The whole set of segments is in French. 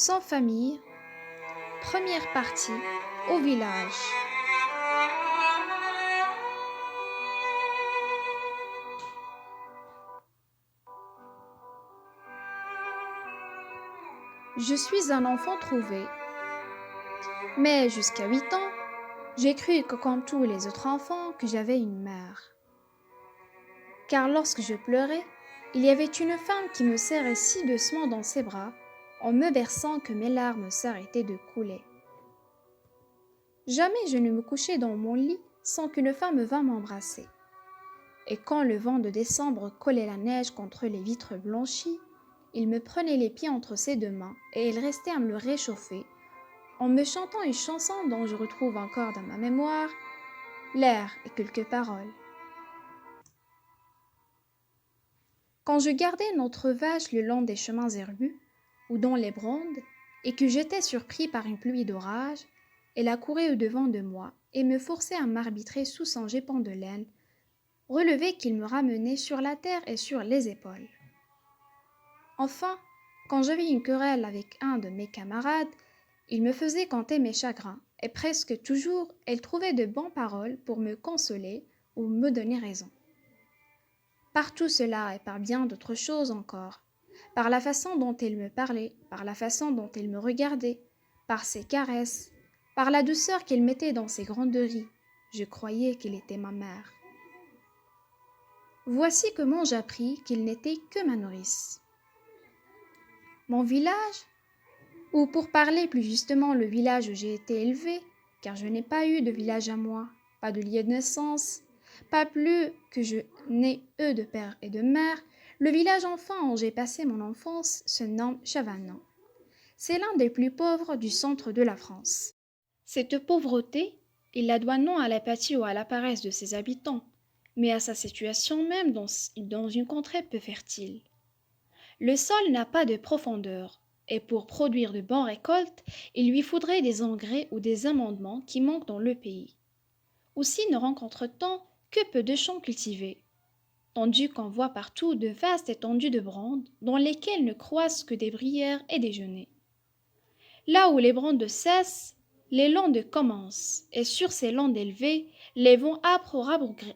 Sans famille, première partie, au village. Je suis un enfant trouvé, mais jusqu'à 8 ans, j'ai cru que comme tous les autres enfants, que j'avais une mère. Car lorsque je pleurais, il y avait une femme qui me serrait si doucement dans ses bras, en me berçant que mes larmes s'arrêtaient de couler. Jamais je ne me couchais dans mon lit sans qu'une femme vînt m'embrasser. Et quand le vent de décembre collait la neige contre les vitres blanchies, il me prenait les pieds entre ses deux mains et il restait à me le réchauffer, en me chantant une chanson dont je retrouve encore dans ma mémoire l'air et quelques paroles. Quand je gardais notre vache le long des chemins herbus ou dans les brondes, et que j'étais surpris par une pluie d'orage, elle accourait au-devant de moi et me forçait à m'arbitrer sous son jupon de laine, relevé qu'il me ramenait sur la terre et sur les épaules. Enfin, quand j'avais une querelle avec un de mes camarades, il me faisait conter mes chagrins, et presque toujours elle trouvait de bonnes paroles pour me consoler ou me donner raison. Par tout cela et par bien d'autres choses encore, par la façon dont elle me parlait, par la façon dont elle me regardait, par ses caresses, par la douceur qu'elle mettait dans ses gronderies, je croyais qu'elle était ma mère. Voici comment j'appris qu'il n'était que ma nourrice. Mon village, ou pour parler plus justement le village où j'ai été élevée, car je n'ai pas eu de village à moi, pas de lieu de naissance, pas plus que je n'ai eu de père et de mère, le village enfant où j'ai passé mon enfance se nomme Chavanon. C'est l'un des plus pauvres du centre de la France. Cette pauvreté, il la doit non à l'apathie ou à la paresse de ses habitants, mais à sa situation même dans une contrée peu fertile. Le sol n'a pas de profondeur, et pour produire de bonnes récoltes, il lui faudrait des engrais ou des amendements qui manquent dans le pays. Aussi ne rencontre-t-on que peu de champs cultivés, tandis qu'on voit partout de vastes étendues de brandes dans lesquelles ne croissent que des bruyères et des genêts. Là où les brandes cessent, les landes commencent, et sur ces landes élevées, les vents âpres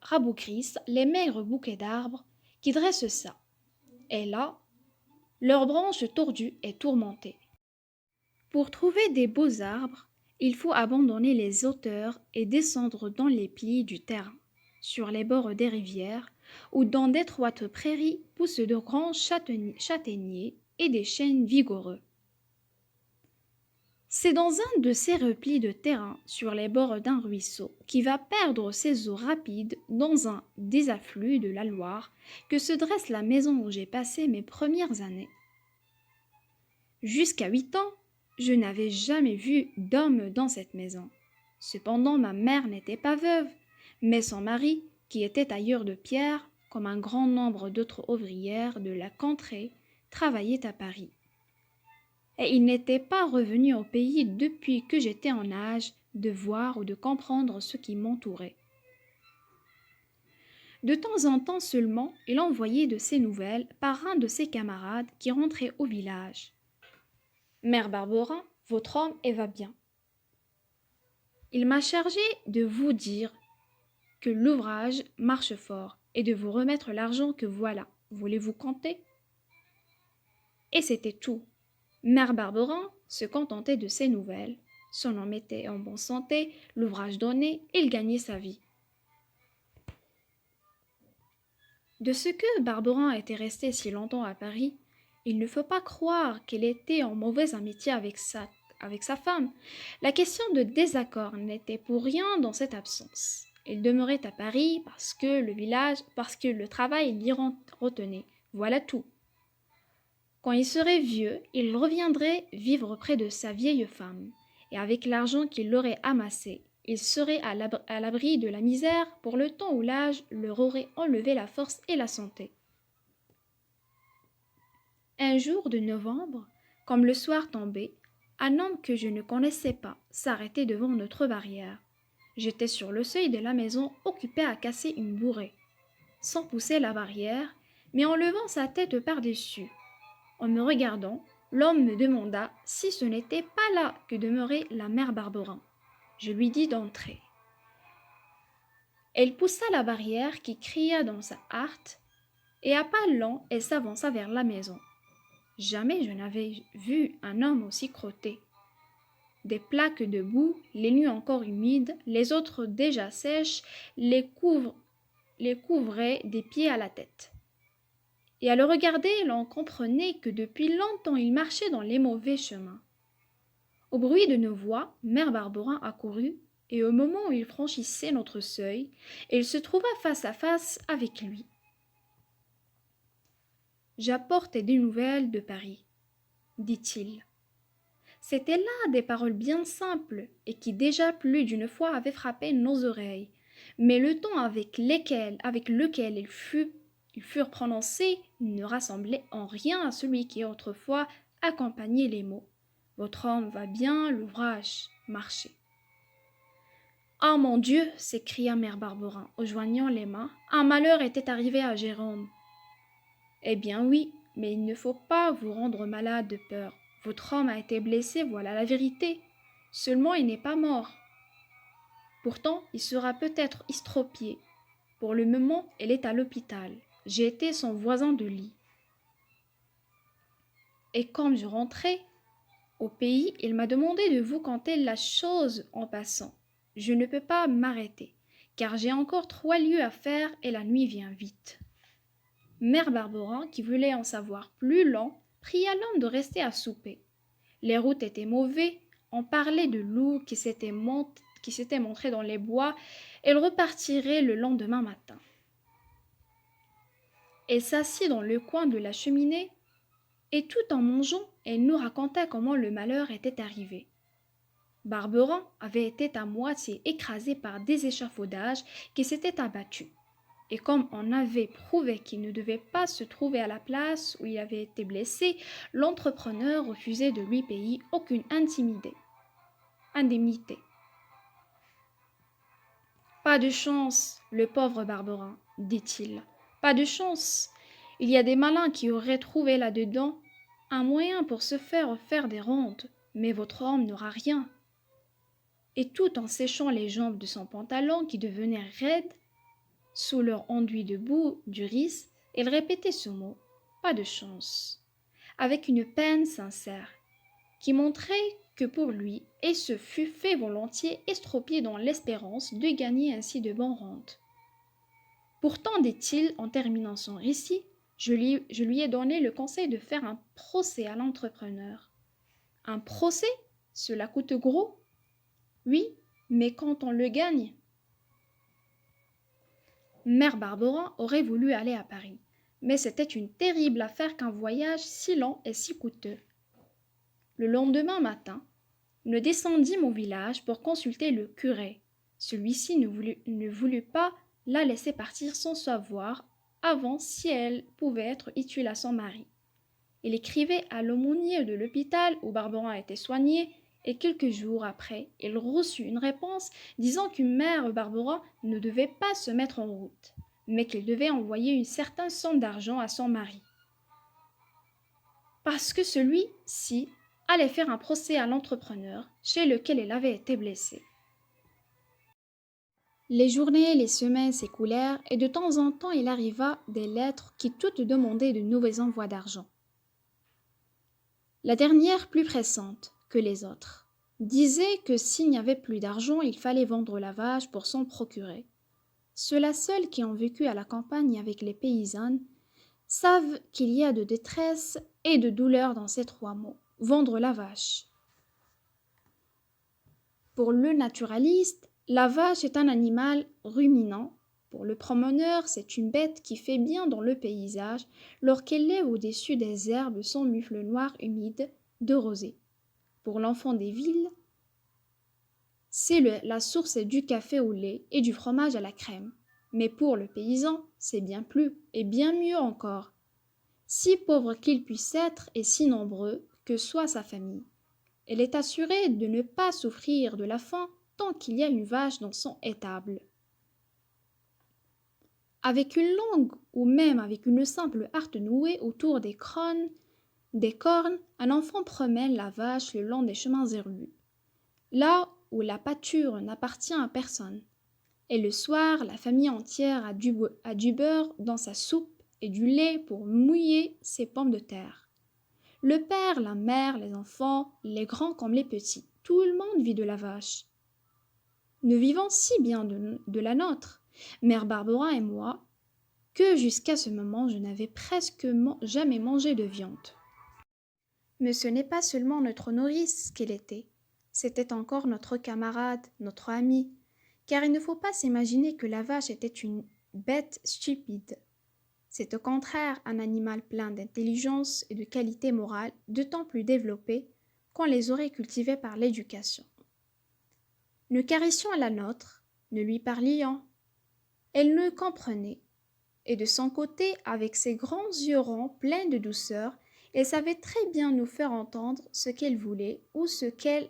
rabougrissent les maigres bouquets d'arbres qui dressent ça. Et là, leurs branches tordues et tourmentées. Pour trouver des beaux arbres, il faut abandonner les hauteurs et descendre dans les plis du terrain, sur les bords des rivières, où dans d'étroites prairies poussent de grands châtaigniers et des chênes vigoureux. C'est dans un de ces replis de terrain, sur les bords d'un ruisseau, qui va perdre ses eaux rapides dans un des afflux de la Loire, que se dresse la maison où j'ai passé mes premières années. Jusqu'à 8 ans, je n'avais jamais vu d'homme dans cette maison. Cependant, ma mère n'était pas veuve, mais son mari, qui était tailleur de pierre, comme un grand nombre d'autres ouvrières de la contrée, travaillait à Paris. Et il n'était pas revenu au pays depuis que j'étais en âge de voir ou de comprendre ce qui m'entourait. De temps en temps seulement, il envoyait de ses nouvelles par un de ses camarades qui rentrait au village. Mère Barberin, votre homme va bien. Il m'a chargé de vous dire que l'ouvrage marche fort et de vous remettre l'argent que voilà. Voulez-vous compter? Et c'était tout. Mère Barberin se contentait de ses nouvelles. Son homme était en bonne santé, l'ouvrage donné, il gagnait sa vie. De ce que Barberin était resté si longtemps à Paris, il ne faut pas croire qu'il était en mauvaise amitié avec sa femme. La question de désaccord n'était pour rien dans cette absence. Il demeurait à Paris parce que le travail l'y retenait. Voilà tout. Quand il serait vieux, il reviendrait vivre près de sa vieille femme, et avec l'argent qu'il aurait amassé, il serait à l'abri de la misère pour le temps où l'âge leur aurait enlevé la force et la santé. Un jour de novembre, comme le soir tombait, un homme que je ne connaissais pas s'arrêtait devant notre barrière. J'étais sur le seuil de la maison, occupé à casser une bourrée, sans pousser la barrière, mais en levant sa tête par-dessus. En me regardant, L'homme me demanda si ce n'était pas là que demeurait la mère Barberin. Je lui dis d'entrer. Elle poussa la barrière qui cria dans sa hâte, et à pas lents, elle s'avança vers la maison. Jamais je n'avais vu un homme aussi crotté. Des plaques de boue, les nues encore humides, les autres déjà sèches, les couvraient des pieds à la tête. Et à le regarder, l'on comprenait que depuis longtemps il marchait dans les mauvais chemins. Au bruit de nos voix, mère Barberin accourut, et au moment où il franchissait notre seuil, il se trouva face à face avec lui. « J'apporte des nouvelles de Paris, dit-il. C'étaient là des paroles bien simples et qui déjà plus d'une fois avaient frappé nos oreilles, mais le ton avec lequel ils furent prononcés ne rassemblait en rien à celui qui autrefois accompagnait les mots. Votre homme va bien, l'ouvrage marché. Ah mon Dieu, s'écria mère Barberin, en joignant les mains, un malheur était arrivé à Jérôme. Eh bien oui, mais il ne faut pas vous rendre malade de peur. Votre homme a été blessé, voilà la vérité. Seulement il n'est pas mort. Pourtant, il sera peut-être estropié. Pour le moment, elle est à l'hôpital. J'ai été son voisin de lit. Et comme je rentrais au pays, il m'a demandé de vous conter la chose en passant. Je ne peux pas m'arrêter, car j'ai encore 3 lieues à faire et la nuit vient vite. Mère Barberin, qui voulait en savoir plus long, pria l'homme de rester à souper. Les routes étaient mauvaises, on parlait de loups qui s'étaient montrés dans les bois, elle repartirait le lendemain matin. Elle s'assit dans le coin de la cheminée, et tout en mangeant, elle nous raconta comment le malheur était arrivé. Barberin avait été à moitié écrasé par des échafaudages qui s'étaient abattus. Et comme on avait prouvé qu'il ne devait pas se trouver à la place où il avait été blessé, l'entrepreneur refusait de lui payer aucune indemnité. Pas de chance, le pauvre Barberin, dit-il. Pas de chance. Il y a des malins qui auraient trouvé là-dedans un moyen pour se faire des rentes, mais votre homme n'aura rien. Et tout en séchant les jambes de son pantalon qui devenaient raides, sous leur enduit de boue du riz, il répétait ce mot, pas de chance, avec une peine sincère, qui montrait que pour lui, et se fût fait volontiers estropier dans l'espérance de gagner ainsi de bonnes rentes. Pourtant, dit-il, en terminant son récit, je lui ai donné le conseil de faire un procès à l'entrepreneur. Un procès? Cela coûte gros? Oui, mais quand on le gagne? Mère Barberin aurait voulu aller à Paris, mais c'était une terrible affaire qu'un voyage si long et si coûteux. Le lendemain matin, nous descendîmes au village pour consulter le curé. Celui-ci ne voulut pas la laisser partir sans savoir avant si elle pouvait être utile à son mari. Il écrivait à l'aumônier de l'hôpital où Barberin était soigné, et quelques jours après, il reçut une réponse disant qu'une mère Barberin ne devait pas se mettre en route, mais qu'il devait envoyer une certaine somme d'argent à son mari. Parce que celui-ci allait faire un procès à l'entrepreneur chez lequel elle avait été blessée. Les journées et les semaines s'écoulèrent et de temps en temps il arriva des lettres qui toutes demandaient de nouveaux envois d'argent. La dernière, plus pressante que les autres, disait que s'il n'y avait plus d'argent, il fallait vendre la vache pour s'en procurer. Ceux-là seuls qui ont vécu à la campagne avec les paysannes savent qu'il y a de détresse et de douleur dans ces 3 mots. Vendre la vache. Pour le naturaliste, la vache est un animal ruminant. Pour le promeneur, c'est une bête qui fait bien dans le paysage lorsqu'elle est au-dessus des herbes son mufle noir humide de rosée. Pour l'enfant des villes, c'est la source du café au lait et du fromage à la crème. Mais pour le paysan, c'est bien plus et bien mieux encore. Si pauvre qu'il puisse être et si nombreux que soit sa famille, elle est assurée de ne pas souffrir de la faim tant qu'il y a une vache dans son étable. Avec une langue ou même avec une simple harte nouée autour des crânes, des cornes, un enfant promène la vache le long des chemins herbus, là où la pâture n'appartient à personne. Et le soir, la famille entière a du beurre dans sa soupe et du lait pour mouiller ses pommes de terre. Le père, la mère, les enfants, les grands comme les petits, tout le monde vit de la vache. Nous vivons si bien de la nôtre, mère Barbara et moi, que jusqu'à ce moment je n'avais presque jamais mangé de viande. Mais ce n'est pas seulement notre nourrice qu'elle était, c'était encore notre camarade, notre ami, car il ne faut pas s'imaginer que la vache était une bête stupide. C'est au contraire un animal plein d'intelligence et de qualités morales d'autant plus développées qu'on les aurait cultivées par l'éducation. Nous caressions la nôtre, nous lui parlions. Elle nous comprenait, et de son côté, avec ses grands yeux ronds pleins de douceur, elle savait très bien nous faire entendre ce qu'elle voulait ou ce qu'elle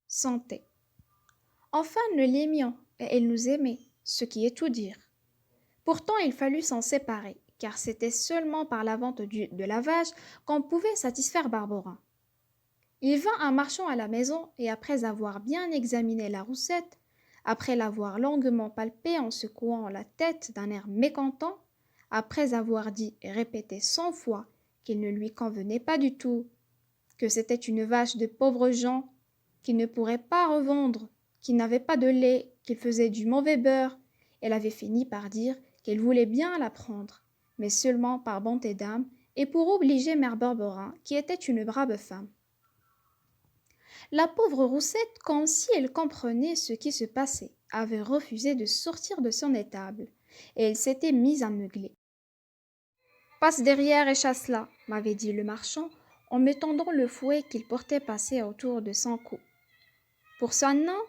sentait. Enfin, nous l'aimions, et elle nous aimait, ce qui est tout dire. Pourtant, il fallut s'en séparer, car c'était seulement par la vente de la vache qu'on pouvait satisfaire Barbara. Il vint un marchand à la maison, et après avoir bien examiné la roussette, après l'avoir longuement palpée en secouant la tête d'un air mécontent, après avoir dit et répété 100 fois qu'il ne lui convenait pas du tout, que c'était une vache de pauvres gens, qu'il ne pourrait pas revendre, qu'il n'avait pas de lait, qu'il faisait du mauvais beurre, elle avait fini par dire qu'elle voulait bien la prendre, mais seulement par bonté d'âme et pour obliger mère Barbara, qui était une brave femme. La pauvre Roussette, comme si elle comprenait ce qui se passait, avait refusé de sortir de son étable, et elle s'était mise à meugler. « Passe derrière et chasse-la, m'avait dit le marchand, en me tendant le fouet qu'il portait passé autour de son cou. Pour son nom,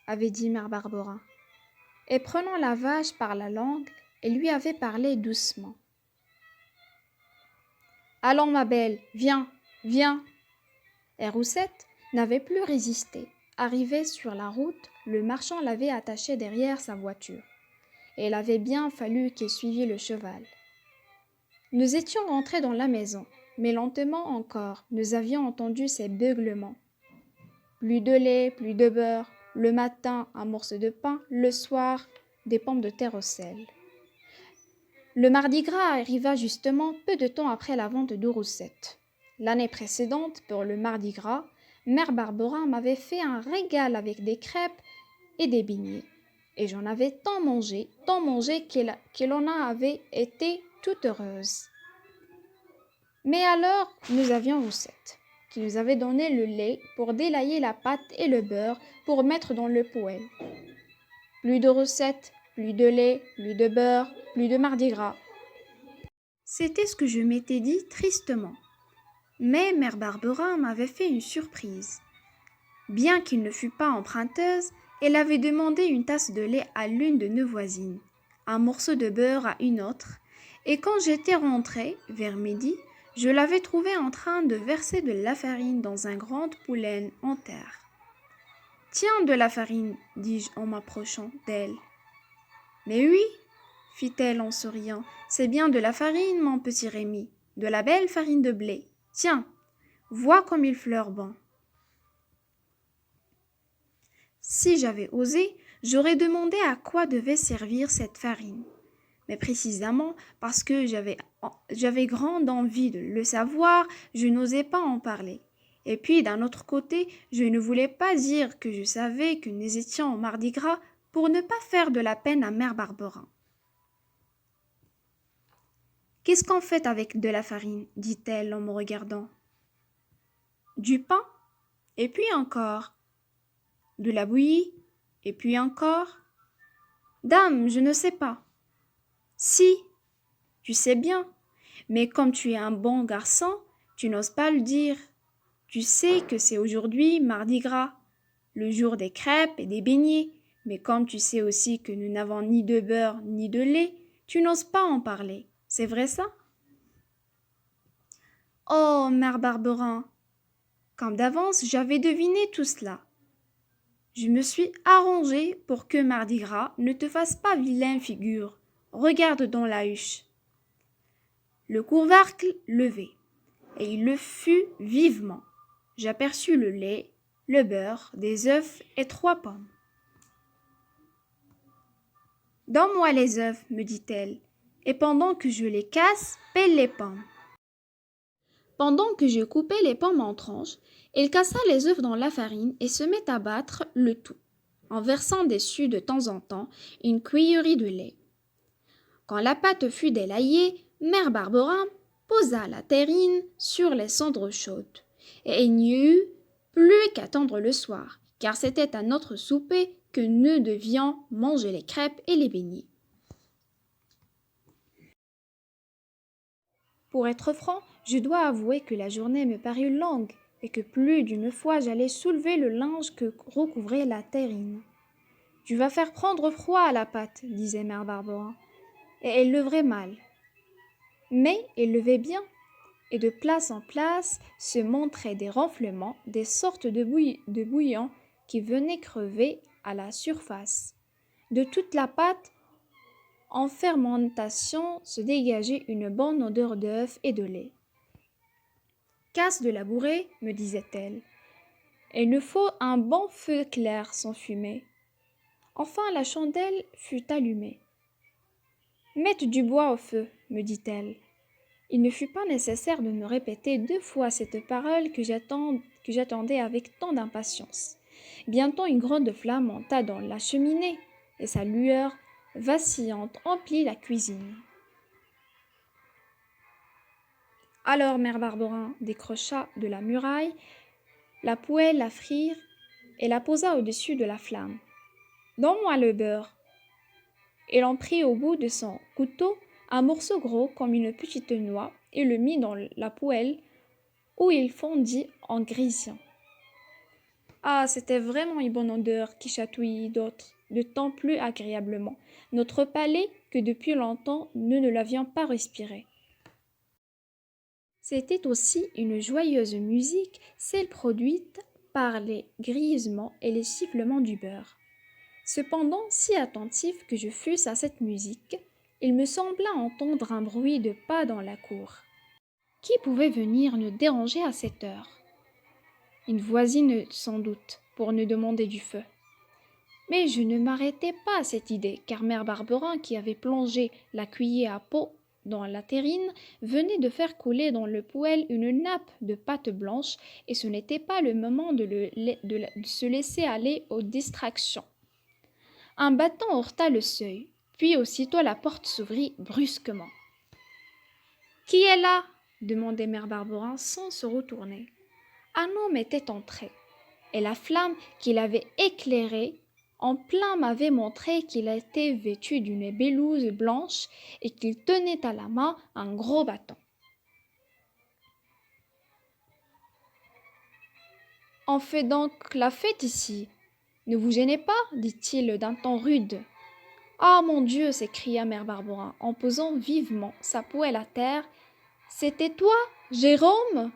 avait dit mère Barbara, et prenant la vache par la langue, elle lui avait parlé doucement. Allons, ma belle, viens, viens. Et Roussette n'avait plus résisté. Arrivée sur la route, le marchand l'avait attachée derrière sa voiture. Et il avait bien fallu qu'elle suivît le cheval. Nous étions rentrés dans la maison, mais lentement encore, nous avions entendu ces beuglements. Plus de lait, plus de beurre, le matin un morceau de pain, le soir des pommes de terre au sel. Le Mardi Gras arriva justement peu de temps après la vente de Roussette. L'année précédente, pour le Mardi Gras, mère Barbara m'avait fait un régal avec des crêpes et des beignets. Et j'en avais tant mangé qu'elle en avait été toute heureuse. Mais alors, nous avions Roussette, qui nous avait donné le lait pour délayer la pâte et le beurre pour mettre dans le poêle. Plus de Roussette, plus de lait, plus de beurre, plus de Mardi Gras. C'était ce que je m'étais dit tristement. Mais mère Barbara m'avait fait une surprise. Bien qu'il ne fût pas emprunteuse, elle avait demandé une tasse de lait à l'une de nos voisines, un morceau de beurre à une autre, et quand j'étais rentrée, vers midi, je l'avais trouvée en train de verser de la farine dans un grand poêle en terre. « Tiens, de la farine, dis-je en m'approchant d'elle. « Mais oui, fit-elle en souriant, c'est bien de la farine, mon petit Rémi, de la belle farine de blé. Tiens, vois comme il fleure bon. » Si j'avais osé, j'aurais demandé à quoi devait servir cette farine. Mais précisément parce que j'avais grande envie de le savoir, je n'osais pas en parler. Et puis, d'un autre côté, je ne voulais pas dire que je savais que nous étions au Mardi Gras pour ne pas faire de la peine à mère Barbara. « Qu'est-ce qu'on fait avec de la farine ?» dit-elle en me regardant. « Du pain, et puis encore. De la bouillie, et puis encore. Dame, je ne sais pas. Si, tu sais bien, mais comme tu es un bon garçon, tu n'oses pas le dire. Tu sais que c'est aujourd'hui Mardi Gras, le jour des crêpes et des beignets, mais comme tu sais aussi que nous n'avons ni de beurre ni de lait, tu n'oses pas en parler. C'est vrai ça? Oh, mère Barbara, comme d'avance, j'avais deviné tout cela. Je me suis arrangée pour que Mardi Gras ne te fasse pas vilaine figure. Regarde dans la huche. Le couvercle levé. et il le fut vivement. J'aperçus le lait, le beurre, des œufs et 3 pommes. « Donne-moi les œufs, me dit-elle, et pendant que je les casse, pèle les pommes. » Pendant que je coupais les pommes en tranches, il cassa les œufs dans la farine et se mit à battre le tout, en versant dessus de temps en temps une cuillerée de lait. Quand la pâte fut délaillée, Mère Barbara posa la terrine sur les cendres chaudes, et il n'y eut plus qu'attendre le soir, car c'était à notre souper que nous devions manger les crêpes et les beignets. Pour être franc, je dois avouer que la journée me parut longue et que plus d'une fois j'allais soulever le linge que recouvrait la terrine. « Tu vas faire prendre froid à la pâte, » disait Mère Barbara, et elle levait mal. Mais elle levait bien, et de place en place se montraient des renflements, des sortes de bouillons qui venaient crever à la surface. De toute la pâte en fermentation se dégageait une bonne odeur d'œuf et de lait. « Casse de la bourrée, me disait-elle. Il nous faut un bon feu clair sans fumée. » Enfin la chandelle fut allumée. « Mette du bois au feu, me dit-elle. Il ne fut pas nécessaire de me répéter 2 fois cette parole que j'attendais avec tant d'impatience. Bientôt une grande flamme monta dans la cheminée, et sa lueur vacillante emplit la cuisine. Alors Mère Barbara décrocha de la muraille la poêle à frire et la posa au-dessus de la flamme. « Donne-moi le beurre. » Elle en prit au bout de son couteau un morceau gros comme une petite noix et le mit dans la poêle où il fondit en grisant. Ah, c'était vraiment une bonne odeur qui chatouillit de tant plus agréablement notre palais que depuis longtemps nous ne l'avions pas respiré. C'était aussi une joyeuse musique, celle produite par les grésillements et les sifflements du beurre. Cependant, si attentif que je fusse à cette musique, il me sembla entendre un bruit de pas dans la cour. Qui pouvait venir nous déranger à cette heure? Une voisine sans doute, pour nous demander du feu. Mais je ne m'arrêtai pas à cette idée, car Mère Barbara, qui avait plongé la cuiller à peau dans la terrine, venait de faire couler dans le poêle une nappe de pâte blanche, et ce n'était pas le moment de se laisser aller aux distractions. Un bâton heurta le seuil, puis aussitôt la porte s'ouvrit brusquement. « Qui est là ?» demandait Mère Barbara sans se retourner. Un homme était entré, et la flamme qui l'avait éclairé en plein m'avait montré qu'il était vêtu d'une blouse blanche et qu'il tenait à la main un gros bâton. « On fait donc la fête ici. Ne vous gênez pas, dit-il d'un ton rude. « Ah, mon Dieu !» s'écria Mère Barbara en posant vivement sa poêle à terre. « C'était toi, Jérôme ?»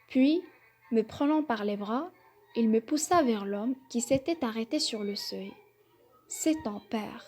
Puis, me prenant par les bras, il me poussa vers l'homme qui s'était arrêté sur le seuil. « C'est ton père. »